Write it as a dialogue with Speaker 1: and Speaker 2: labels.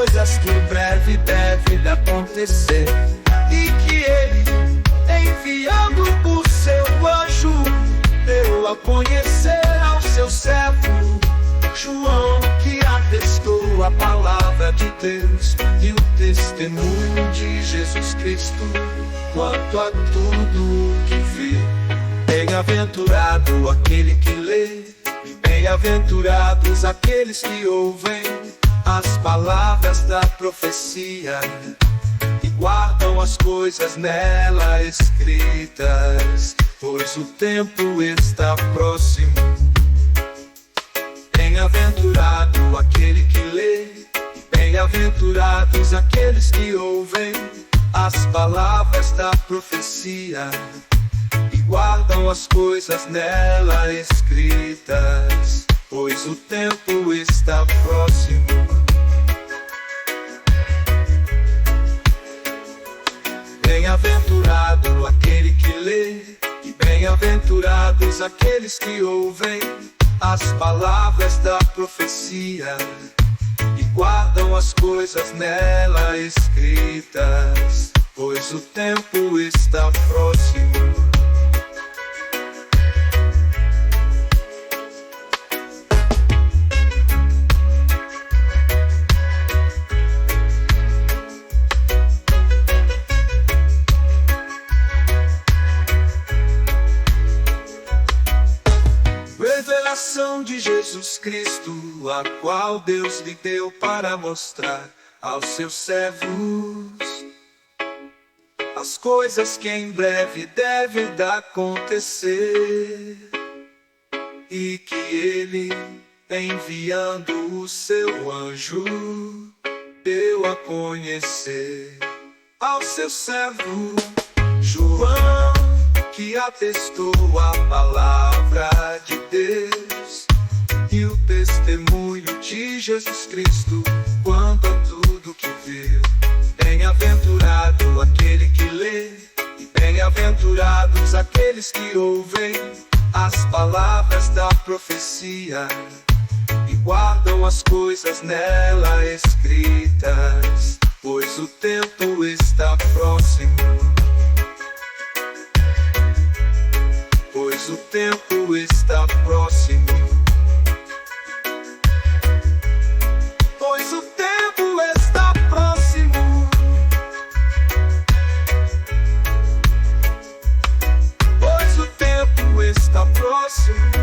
Speaker 1: coisas que em breve devem acontecer, e que ele, enviando o seu anjo, deu a conhecer ao seu servo João, que atestou a palavra de Deus e o testemunho de Jesus Cristo quanto a tudo que vê. Bem-aventurado aquele que lê, e bem-aventurados aqueles que ouvem as palavras da profecia e guardam as coisas nela escritas, pois o tempo está próximo. Bem-aventurado aquele que lê, e bem-aventurados aqueles que ouvem as palavras da profecia e guardam as coisas nela escritas, pois o tempo está próximo. Bem-aventurado aquele que lê, e bem-aventurados aqueles que ouvem as palavras da profecia e guardam as coisas nela escritas, pois o tempo está próximo. Revelação de Jesus Cristo, a qual Deus lhe deu para mostrar aos seus servos as coisas que em breve devem acontecer, e que ele, enviando o seu anjo, deu a conhecer ao seu servo João, que atestou a palavra de Deus e o testemunho de Jesus Cristo quanto a tudo que viu. Bem-aventurado aquele que lê, e bem-aventurados aqueles que ouvem as palavras da profecia e guardam as coisas nela escritas, pois o tempo está próximo. Pois o tempo está próximo. Pois o tempo está próximo. Pois o tempo está próximo.